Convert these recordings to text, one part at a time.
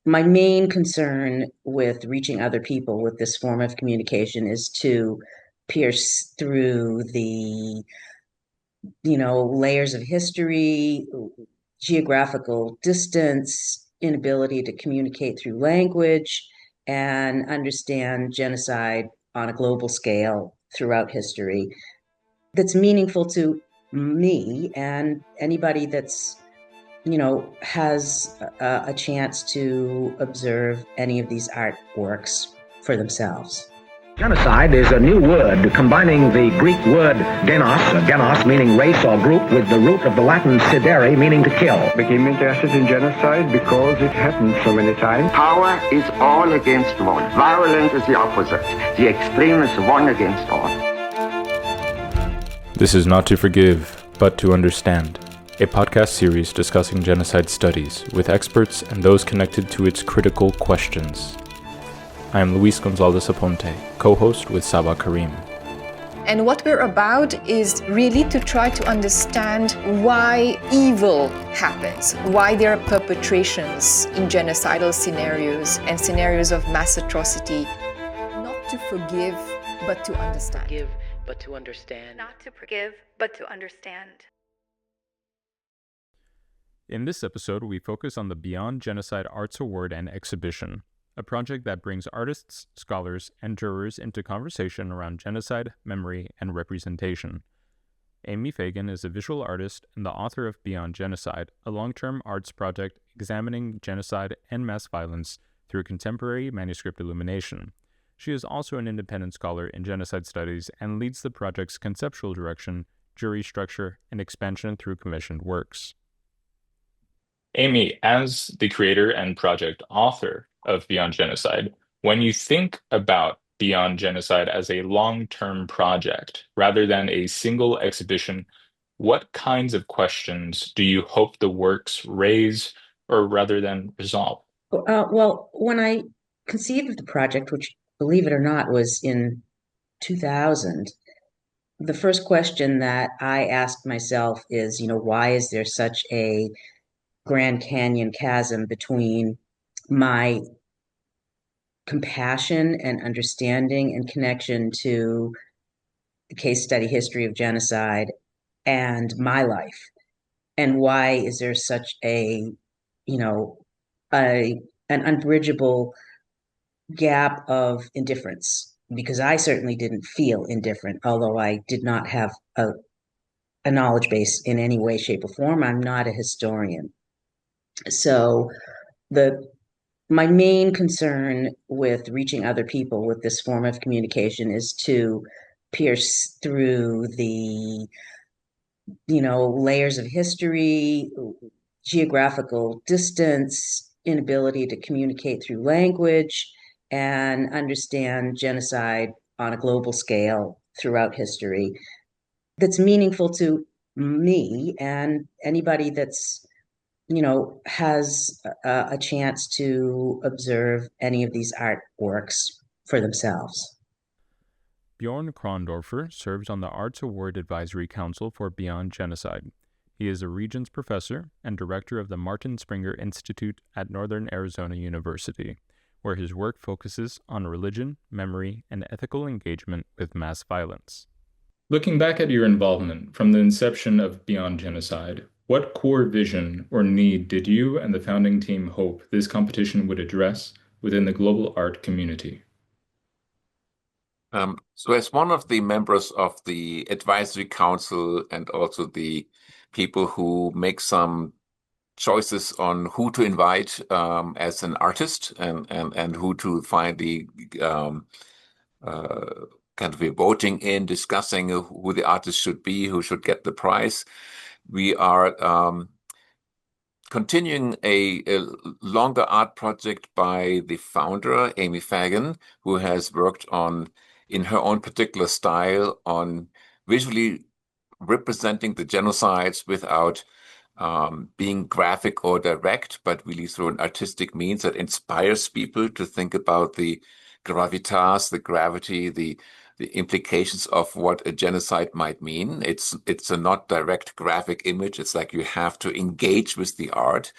My main concern with reaching other people with this form of communication is to pierce through the, layers of history, geographical distance, inability to communicate through language, and understand genocide on a global scale throughout history that's meaningful to me and anybody that's has a chance to observe any of these artworks for themselves. Genocide is a new word combining the Greek word genos meaning race or group, with the root of the Latin sidere meaning to kill. Became interested in genocide because it happened so many times. Power is all against one. Violence is the opposite. The extreme is one against all. This is Not to Forgive, But to Understand, a podcast series discussing genocide studies with experts and those connected to its critical questions. I am Luis Gonzalez Aponte, co-host with Sabah Carrim. And what we're about is really to try to understand why evil happens, why there are perpetrations in genocidal scenarios and scenarios of mass atrocity. Not to forgive, but to understand. Forgive, but to understand. Not to forgive, but to understand. In this episode, we focus on the Beyond Genocide Arts Award and Exhibition, a project that brings artists, scholars, and jurors into conversation around genocide, memory, and representation. Amy Fagin is a visual artist and the author of Beyond Genocide, a long-term arts project examining genocide and mass violence through contemporary manuscript illumination. She is also an independent scholar in genocide studies and leads the project's conceptual direction, jury structure, and expansion through commissioned works. Amy, as the creator and project author of Beyond Genocide, when you think about Beyond Genocide as a long-term project rather than a single exhibition, what kinds of questions do you hope the works raise or rather than resolve? Well, when I conceived of the project, which, believe it or not, was in 2000, the first question that I asked myself is, why is there such a Grand Canyon chasm between my compassion and understanding and connection to the case study history of genocide and my life? And why is there such you know, an unbridgeable gap of indifference? Because I certainly didn't feel indifferent, although I did not have a knowledge base in any way, shape, or form. I'm not a historian. So my main concern with reaching other people with this form of communication is to pierce through the, layers of history, geographical distance, inability to communicate through language, and understand genocide on a global scale throughout history that's meaningful to me and anybody that's has a chance to observe any of these artworks for themselves. Bjorn Krondorfer serves on the Arts Award Advisory Council for Beyond Genocide. He is a Regents Professor and Director of the Martin Springer Institute at Northern Arizona University, where his work focuses on religion, memory, and ethical engagement with mass violence. Looking back at your involvement from the inception of Beyond Genocide, what core vision or need did you and the founding team hope this competition would address within the global art community? So as one of the members of the advisory council and also the people who make some choices on who to invite as an artist and who to find the kind of a voting in, discussing who the artist should be, who should get the prize. We are continuing a longer art project by the founder, Amy Fagin, who has worked on, in her own particular style, on visually representing the genocides without being graphic or direct, but really through an artistic means that inspires people to think about the gravitas, the gravity, the implications of what a genocide might mean. It's a not direct graphic image. It's like you have to engage with the art.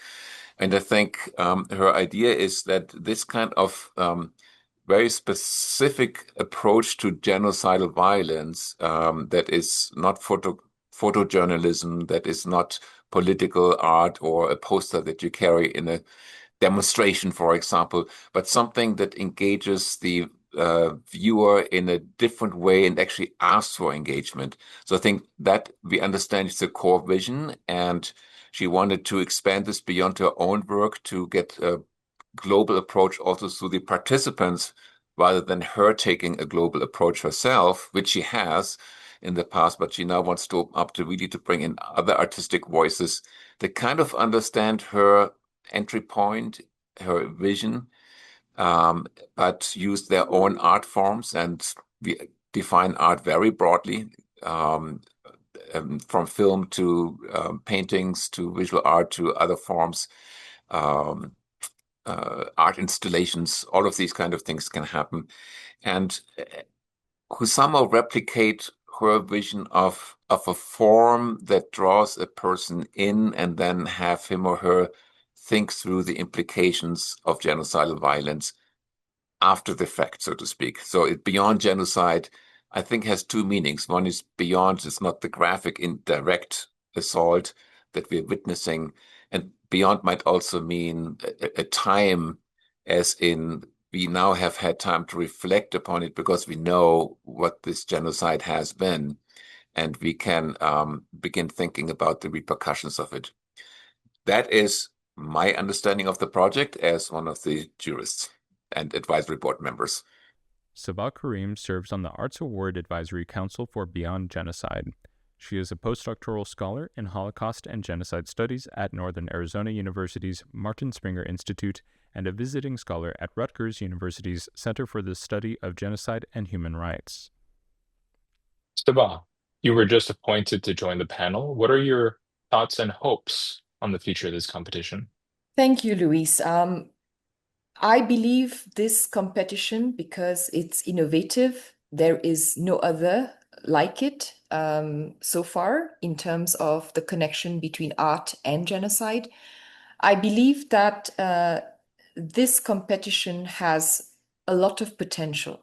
And I think her idea is that this kind of very specific approach to genocidal violence that is not photojournalism, that is not political art or a poster that you carry in a demonstration, for example, but something that engages the viewer in a different way and actually asks for engagement. So I think that we understand it's a core vision, and she wanted to expand this beyond her own work to get a global approach also to the participants rather than her taking a global approach herself, which she has in the past, but she now wants to open up to really to bring in other artistic voices that kind of understand her entry point, her vision, but use their own art forms. And we define art very broadly, from film to paintings to visual art to other forms, art installations. All of these kind of things can happen. And who somehow replicate her vision of a form that draws a person in and then have him or her think through the implications of genocidal violence after the fact, so to speak. So Beyond Genocide, I think, has two meanings. One is beyond, it's not the graphic, indirect assault that we're witnessing. And beyond might also mean a time, as in we now have had time to reflect upon it because we know what this genocide has been, and we can begin thinking about the repercussions of it. That is my understanding of the project as one of the jurists and advisory board members. Sabah Carrim serves on the Arts Award Advisory Council for Beyond Genocide. She is a postdoctoral scholar in Holocaust and Genocide Studies at Northern Arizona University's Martin Springer Institute and a visiting scholar at Rutgers University's Center for the Study of Genocide and Human Rights. Sabah, you were just appointed to join the panel. What are your thoughts and hopes on the future of this competition? Thank you, Luis. I believe this competition, because it's innovative, there is no other like it so far in terms of the connection between art and genocide. I believe that this competition has a lot of potential.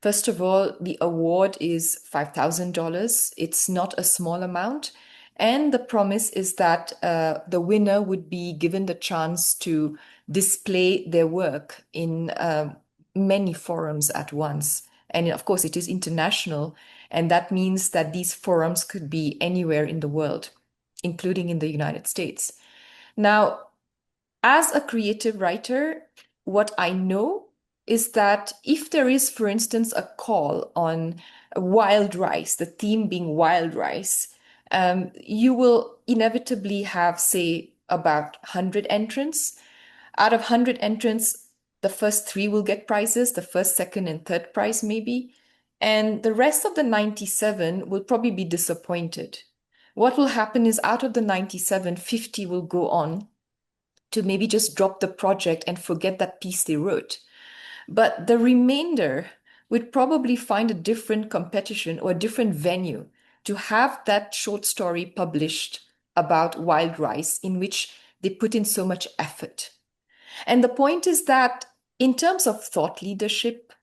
First of all, the award is $5,000. It's not a small amount. And the promise is that the winner would be given the chance to display their work in many forums at once. And of course, it is international. And that means that these forums could be anywhere in the world, including in the United States. Now, as a creative writer, what I know is that if there is, for instance, a call on wild rice, the theme being wild rice, you will inevitably have, say, about 100 entrants. Out of 100 entrants, the first 3 will get prizes, the first, second, and third prize maybe. And the rest of the 97 will probably be disappointed. What will happen is out of the 97, 50 will go on to maybe just drop the project and forget that piece they wrote. But the remainder would probably find a different competition or a different venue to have that short story published about wild rice in which they put in so much effort. And the point is that in terms of thought leadership,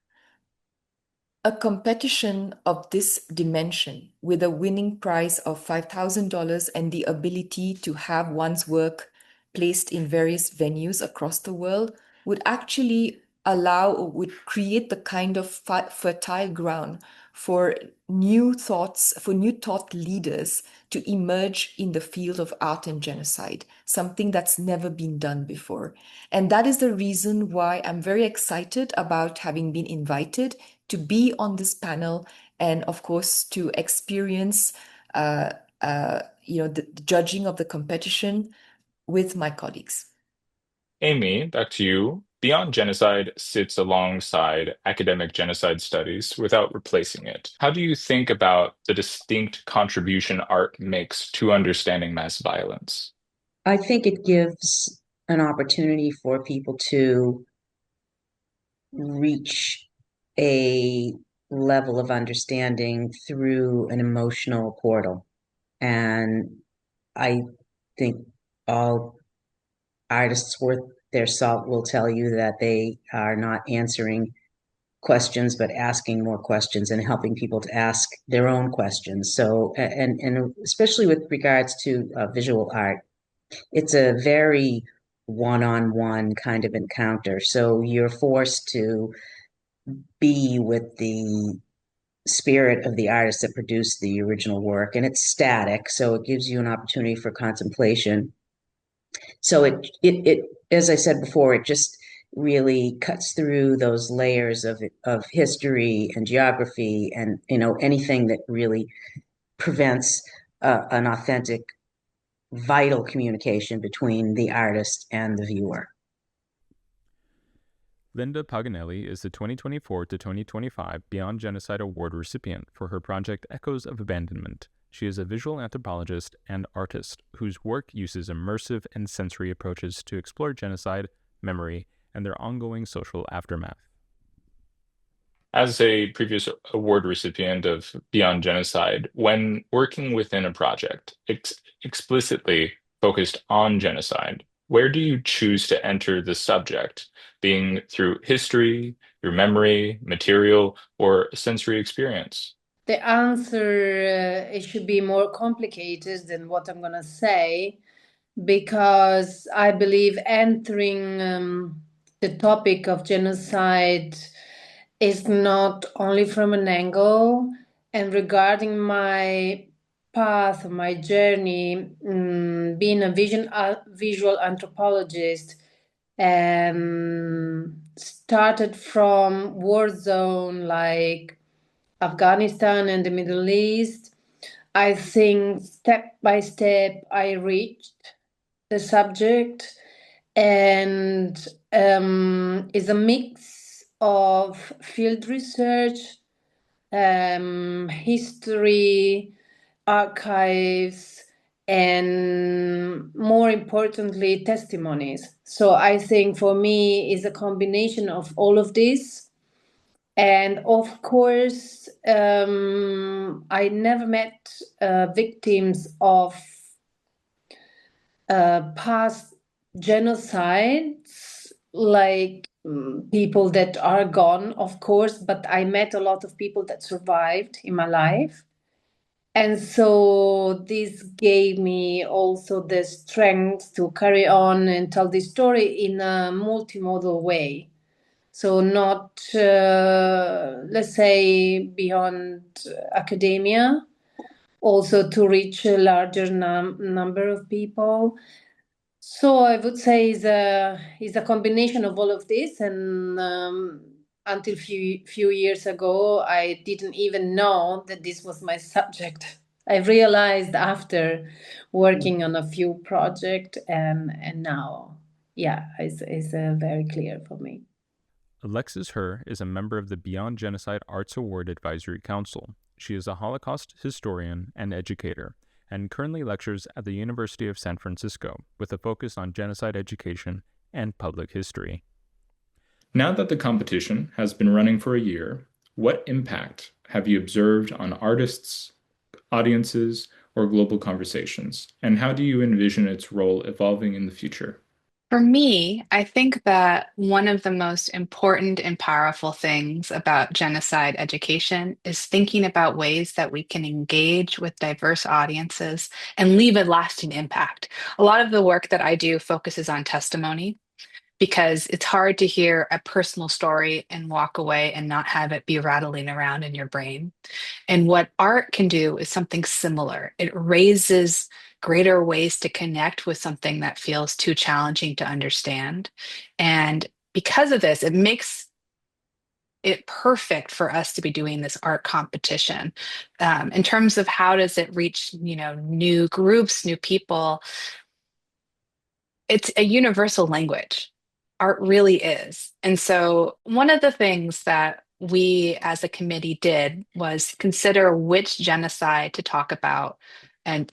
a competition of this dimension with a winning prize of $5,000 and the ability to have one's work placed in various venues across the world would actually allow or would create the kind of fertile ground for new thoughts, for new thought leaders to emerge in the field of art and genocide, something that's never been done before. And that is the reason why I'm very excited about having been invited to be on this panel and, of course, to experience the judging of the competition with my colleagues. Amy, back to you. Beyond Genocide sits alongside academic genocide studies without replacing it. How do you think about the distinct contribution art makes to understanding mass violence? I think it gives an opportunity for people to reach a level of understanding through an emotional portal. And I think all artists worth their salt will tell you that they are not answering questions, but asking more questions and helping people to ask their own questions. So, and especially with regards to visual art, it's a very one-on-one kind of encounter. So you're forced to be with the spirit of the artist that produced the original work, and it's static, so it gives you an opportunity for contemplation. So it as I said before, it just really cuts through those layers of history and geography and anything that really prevents an authentic, vital communication between the artist and the viewer. Linda Paganelli is the 2024 to 2025 Beyond Genocide Award recipient for her project Echoes of Abandonment. She is a visual anthropologist and artist whose work uses immersive and sensory approaches to explore genocide, memory, and their ongoing social aftermath. As a previous award recipient of Beyond Genocide, when working within a project explicitly focused on genocide, where do you choose to enter the subject, being through history, through memory, material, or sensory experience? The answer it should be more complicated than what I'm going to say, because I believe entering the topic of genocide is not only from an angle, and regarding my path, my journey, being a visual anthropologist, started from war zone like Afghanistan and the Middle East. I think step by step I reached the subject, and is a mix of field research, history, archives, and more importantly, testimonies. So I think for me is a combination of all of this. And of course, I never met victims of past genocides, like people that are gone, of course, but I met a lot of people that survived in my life. And so this gave me also the strength to carry on and tell this story in a multimodal way. So not, let's say, beyond academia, also to reach a larger number of people. So I would say is a combination of all of this. And until few years ago, I didn't even know that this was my subject. I realized after working on a few projects, and now, yeah, it's very clear for me. Alexis Herr is a member of the Beyond Genocide Arts Award Advisory Council. She is a Holocaust historian and educator, and currently lectures at the University of San Francisco with a focus on genocide education and public history. Now that the competition has been running for a year, what impact have you observed on artists, audiences, or global conversations? And how do you envision its role evolving in the future? For me, I think that one of the most important and powerful things about genocide education is thinking about ways that we can engage with diverse audiences and leave a lasting impact. A lot of the work that I do focuses on testimony because it's hard to hear a personal story and walk away and not have it be rattling around in your brain. And what art can do is something similar. It raises greater ways to connect with something that feels too challenging to understand. And because of this, it makes it perfect for us to be doing this art competition. In terms of how does it reach, new groups, new people, it's a universal language. Art really is. And so one of the things that we as a committee did was consider which genocide to talk about and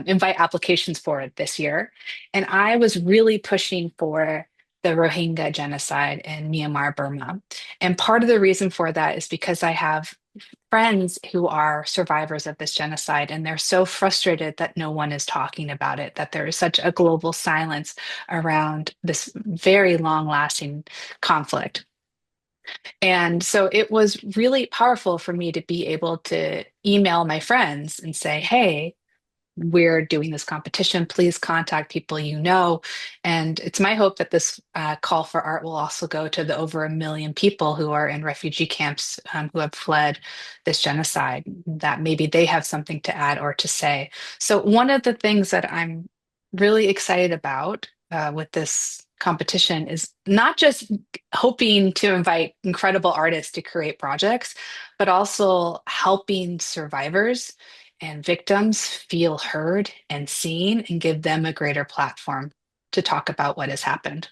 invite applications for it this year. And I was really pushing for the Rohingya genocide in Myanmar, Burma. And part of the reason for that is because I have friends who are survivors of this genocide, and they're so frustrated that no one is talking about it, that there is such a global silence around this very long-lasting conflict. And so it was really powerful for me to be able to email my friends and say, hey, we're doing this competition. Please contact people you know. And it's my hope that this call for art will also go to the over 1 million people who are in refugee camps who have fled this genocide, that maybe they have something to add or to say. So one of the things that I'm really excited about with this competition is not just hoping to invite incredible artists to create projects, but also helping survivors and victims feel heard and seen and give them a greater platform to talk about what has happened.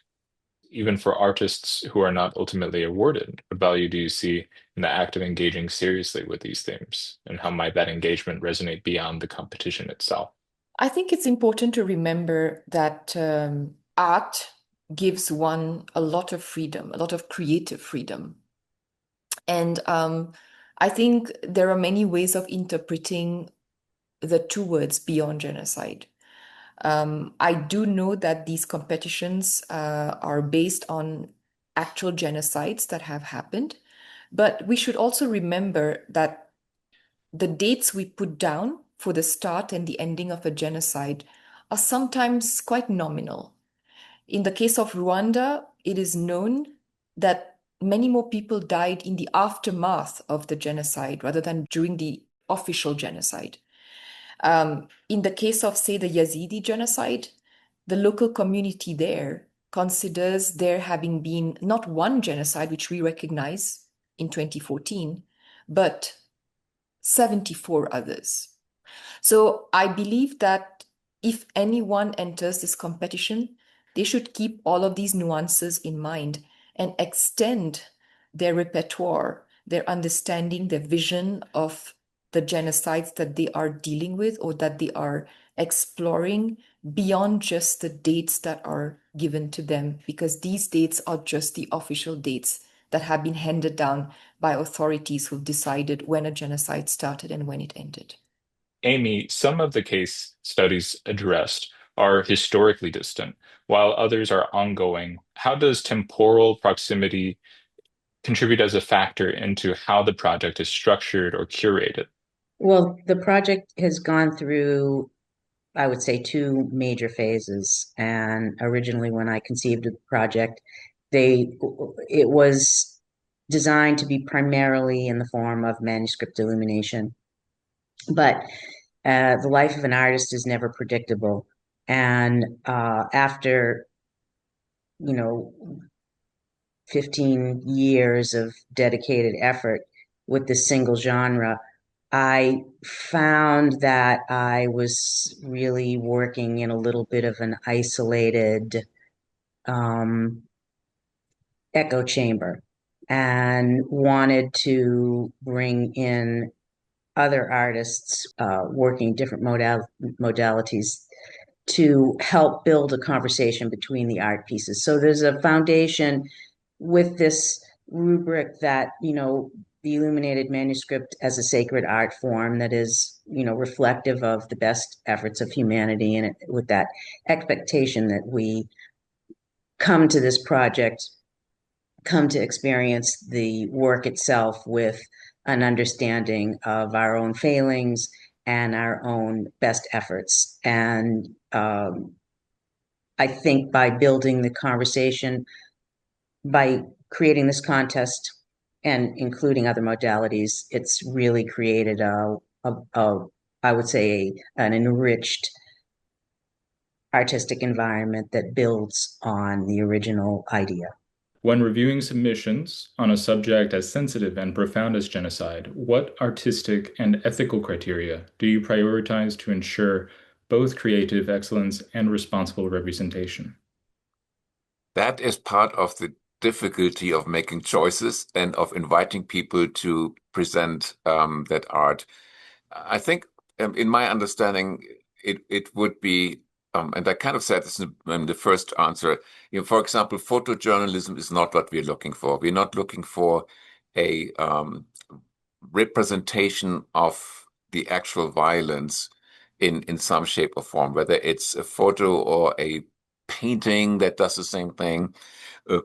Even for artists who are not ultimately awarded, what value do you see in the act of engaging seriously with these themes? And how might that engagement resonate beyond the competition itself? I think it's important to remember that art gives one a lot of freedom, a lot of creative freedom. And I think there are many ways of interpreting the two words beyond genocide. I do know that these competitions are based on actual genocides that have happened, but we should also remember that the dates we put down for the start and the ending of a genocide are sometimes quite nominal. In the case of Rwanda, it is known that many more people died in the aftermath of the genocide rather than during the official genocide. In the case of, say, the Yazidi genocide, the local community there considers there having been not one genocide, which we recognize in 2014, but 74 others. So I believe that if anyone enters this competition, they should keep all of these nuances in mind and extend their repertoire, their understanding, their vision of the genocides that they are dealing with or that they are exploring beyond just the dates that are given to them, because these dates are just the official dates that have been handed down by authorities who've decided when a genocide started and when it ended. Amy, some of the case studies addressed are historically distant, while others are ongoing. How does temporal proximity contribute as a factor into how the project is structured or curated? Well, the project has gone through, I would say, two major phases. And originally, when I conceived of the project, it was designed to be primarily in the form of manuscript illumination. But the life of an artist is never predictable. And after, 15 years of dedicated effort with this single genre, I found that I was really working in a little bit of an isolated echo chamber and wanted to bring in other artists working different modalities to help build a conversation between the art pieces. So there's a foundation with this rubric that, the illuminated manuscript as a sacred art form that is, reflective of the best efforts of humanity, and with that expectation that we come to this project, come to experience the work itself with an understanding of our own failings and our own best efforts. And I think by building the conversation, by creating this contest and including other modalities, it's really created I would say, an enriched artistic environment that builds on the original idea. When reviewing submissions on a subject as sensitive and profound as genocide, what artistic and ethical criteria do you prioritize to ensure both creative excellence and responsible representation? That is part of the difficulty of making choices and of inviting people to present that art. I think, in my understanding, it would be, and I kind of said this in the first answer, for example, photojournalism is not what we're looking for. We're not looking for a representation of the actual violence in some shape or form, whether it's a photo or a painting that does the same thing,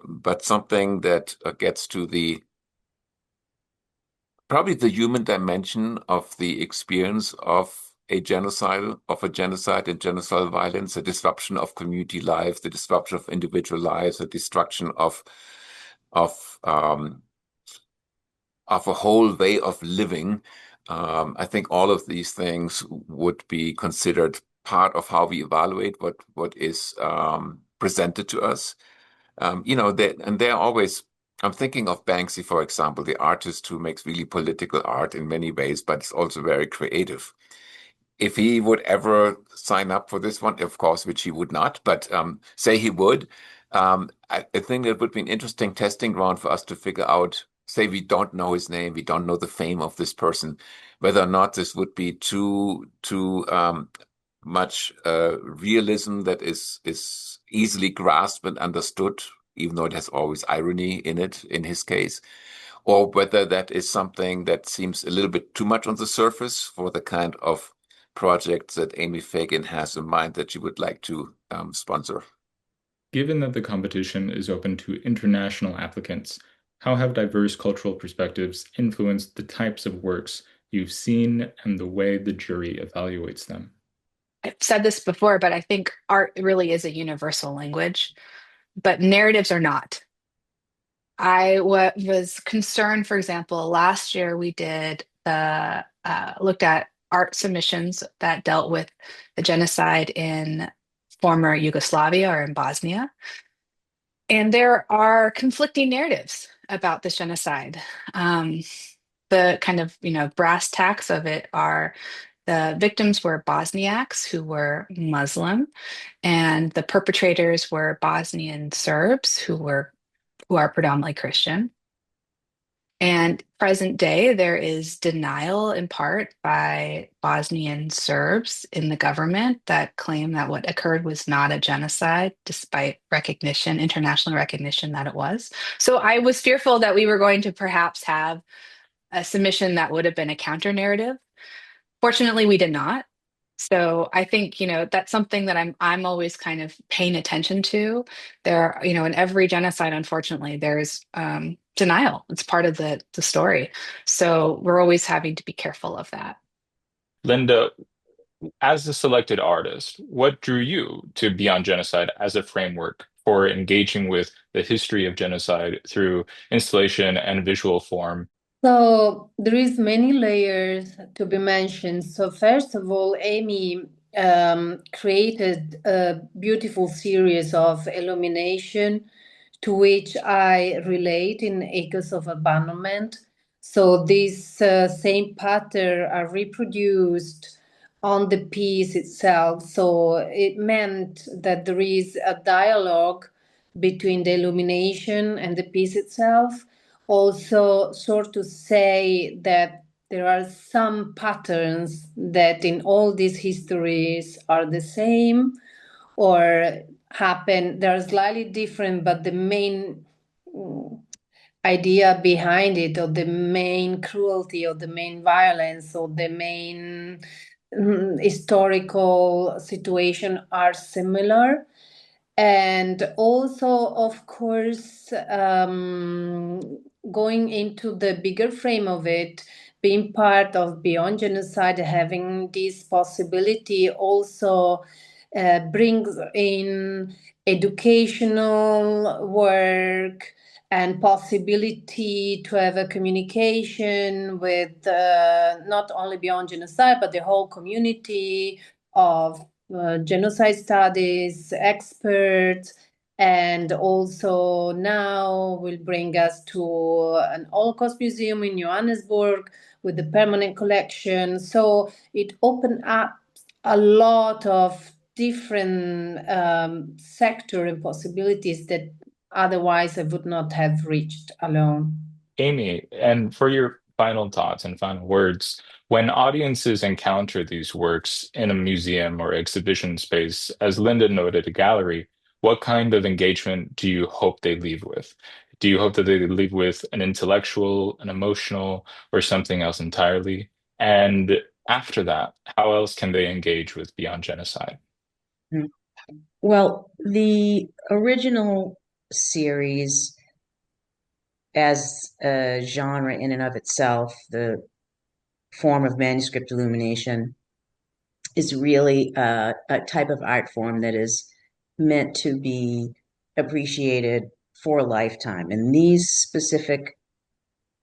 but something that gets to probably the human dimension of the experience of a genocide and genocidal violence, the disruption of community life, the disruption of individual lives, the destruction of a whole way of living. I think all of these things would be considered part of how we evaluate what is presented to us. They're always. I'm thinking of Banksy, for example, the artist who makes really political art in many ways, but it's also very creative. If he would ever sign up for this one, of course, which he would not, but say he would, I think that would be an interesting testing ground for us to figure out, say we don't know his name, we don't know the fame of this person, whether or not this would be too much realism that is easily grasped and understood, even though it has always irony in it, in his case, or whether that is something that seems a little bit too much on the surface for the kind of project that Amy Fagin has in mind that she would like to sponsor. Given that the competition is open to international applicants, how have diverse cultural perspectives influenced the types of works you've seen and the way the jury evaluates them? I've said this before, but I think art really is a universal language, but narratives are not. I was concerned, for example, last year we did looked at art submissions that dealt with the genocide in former Yugoslavia or in Bosnia. And there are conflicting narratives about this genocide. The kind of, brass tacks of it are the victims were Bosniaks who were Muslim, and the perpetrators were Bosnian Serbs who are predominantly Christian. And present day, there is denial in part by Bosnian Serbs in the government that claim that what occurred was not a genocide, despite recognition, international recognition that it was. So I was fearful that we were going to perhaps have a submission that would have been a counter narrative. Fortunately, we did not. So I think, that's something that I'm always kind of paying attention to. There are, in every genocide, unfortunately, there's denial. It's part of the story. So we're always having to be careful of that. Linda, as a selected artist, what drew you to Beyond Genocide as a framework for engaging with the history of genocide through installation and visual form? So there is many layers to be mentioned. So first of all, Amy created a beautiful series of illumination to which I relate in Echoes of Abandonment. So these same pattern are reproduced on the piece itself. So it meant that there is a dialogue between the illumination and the piece itself. Also, sort of say that there are some patterns that in all these histories are the same or happen, they're slightly different, but the main idea behind it, or the main cruelty, or the main violence, or the main historical situation are similar. And also, of course, going into the bigger frame of it, being part of Beyond Genocide, having this possibility also brings in educational work and possibility to have a communication with not only Beyond Genocide, but the whole community of genocide studies experts, and also now will bring us to an Holocaust museum in Johannesburg with the permanent collection. So it opened up a lot of different sector and possibilities that otherwise I would not have reached alone. Amy, and for your final thoughts and final words, when audiences encounter these works in a museum or exhibition space, as Linda noted, a gallery, what kind of engagement do you hope they leave with? Do you hope that they leave with an intellectual, an emotional, or something else entirely? And after that, how else can they engage with Beyond Genocide? Well, the original series as a genre in and of itself, the form of manuscript illumination, is really a type of art form that is meant to be appreciated for a lifetime. And these specific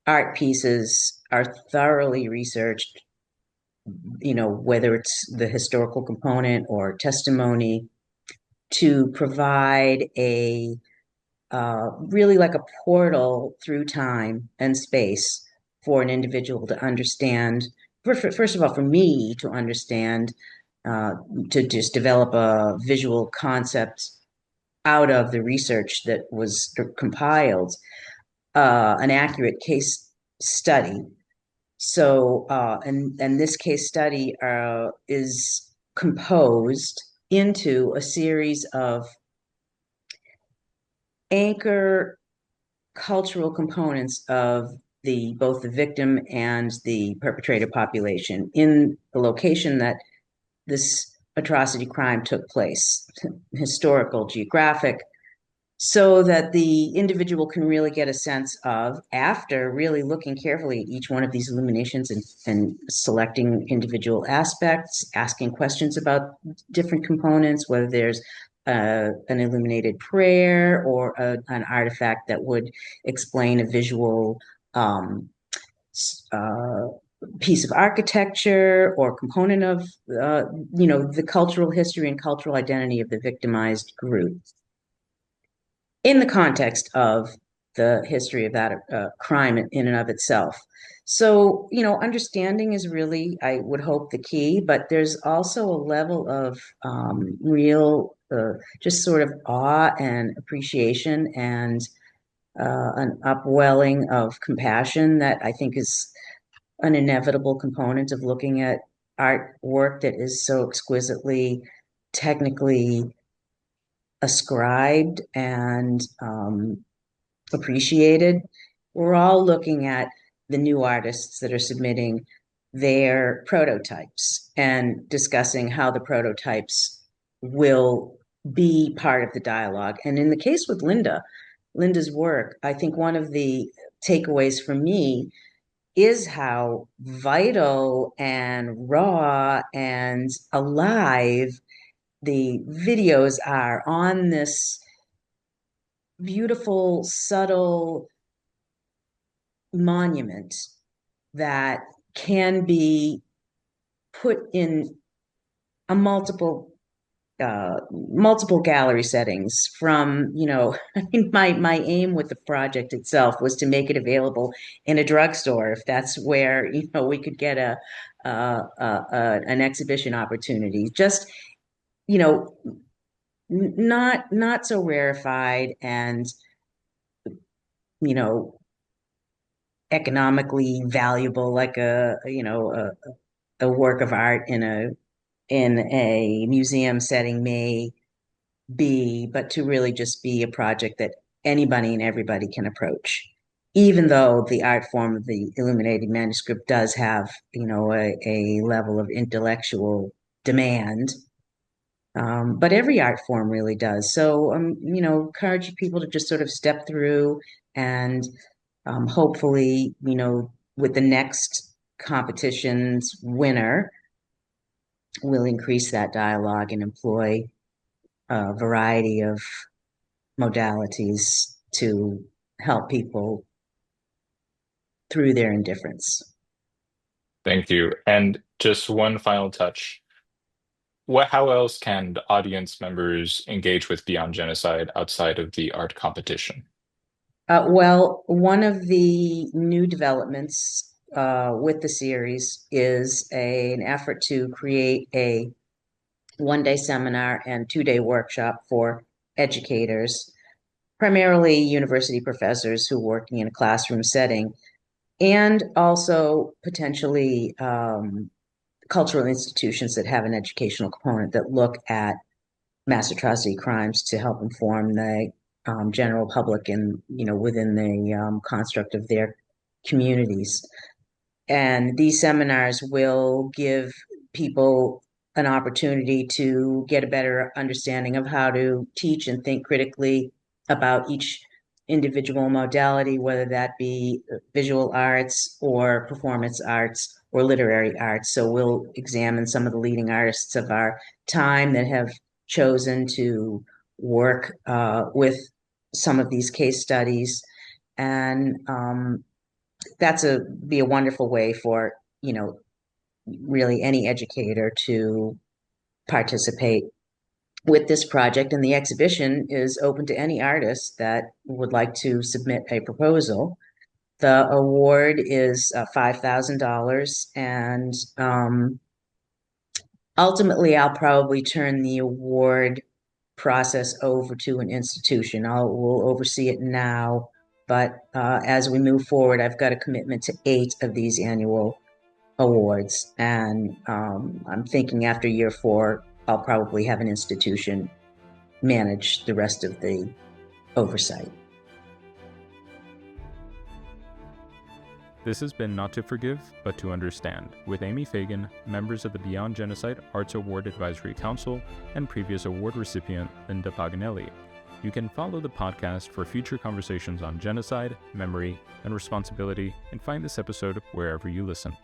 art pieces are thoroughly researched, whether it's the historical component or testimony, to provide a really like a portal through time and space for an individual to understand. First of all, for me to understand, to just develop a visual concept out of the research that was compiled, an accurate case study. So, and this case study is composed into a series of anchor cultural components of both the victim and the perpetrator population in the location that this atrocity crime took place, historical, geographic, so that the individual can really get a sense of, after really looking carefully at each one of these illuminations and selecting individual aspects, asking questions about different components, whether there's an illuminated prayer or an artifact that would explain a visual piece of architecture or component of, the cultural history and cultural identity of the victimized group, in the context of the history of that crime in and of itself. So, understanding is really, I would hope, the key, but there's also a level of real, just sort of awe and appreciation and an upwelling of compassion that I think is an inevitable component of looking at artwork that is so exquisitely technically ascribed and appreciated. We're all looking at the new artists that are submitting their prototypes and discussing how the prototypes will be part of the dialogue. And in the case with Linda's work, I think one of the takeaways for me is how vital and raw and alive the videos are on this beautiful, subtle monument that can be put in a multiple gallery settings from, I think my aim with the project itself was to make it available in a drugstore, if that's where, we could get an exhibition opportunity. Just, not so rarefied and, economically valuable, like a work of art in a museum setting may be, but to really just be a project that anybody and everybody can approach, even though the art form of the illuminated manuscript does have, a level of intellectual demand. But every art form really does. So, encourage people to just sort of step through and hopefully, with the next competition's winner, will increase that dialogue and employ a variety of modalities to help people through their indifference. Thank you. And just one final touch. How else can the audience members engage with Beyond Genocide outside of the art competition? Well, one of the new developments with the series is an effort to create a one-day seminar and two-day workshop for educators, primarily university professors who are working in a classroom setting, and also potentially cultural institutions that have an educational component that look at mass atrocity crimes to help inform the general public and, within the construct of their communities. And these seminars will give people an opportunity to get a better understanding of how to teach and think critically about each individual modality, whether that be visual arts or performance arts or literary arts. So we'll examine some of the leading artists of our time that have chosen to work with some of these case studies. And that's be a wonderful way for, really any educator to participate with this project. And the exhibition is open to any artist that would like to submit a proposal. The award is $5,000, and ultimately I'll probably turn the award process over to an institution. We'll oversee it now, but as we move forward, I've got a commitment to 8 of these annual awards, and I'm thinking after year 4, I'll probably have an institution manage the rest of the oversight. This has been Not to Forgive, but to Understand, with Amy Fagin, members of the Beyond Genocide Arts Award Advisory Council, and previous award recipient Linda Paganelli. You can follow the podcast for future conversations on genocide, memory, and responsibility, and find this episode wherever you listen.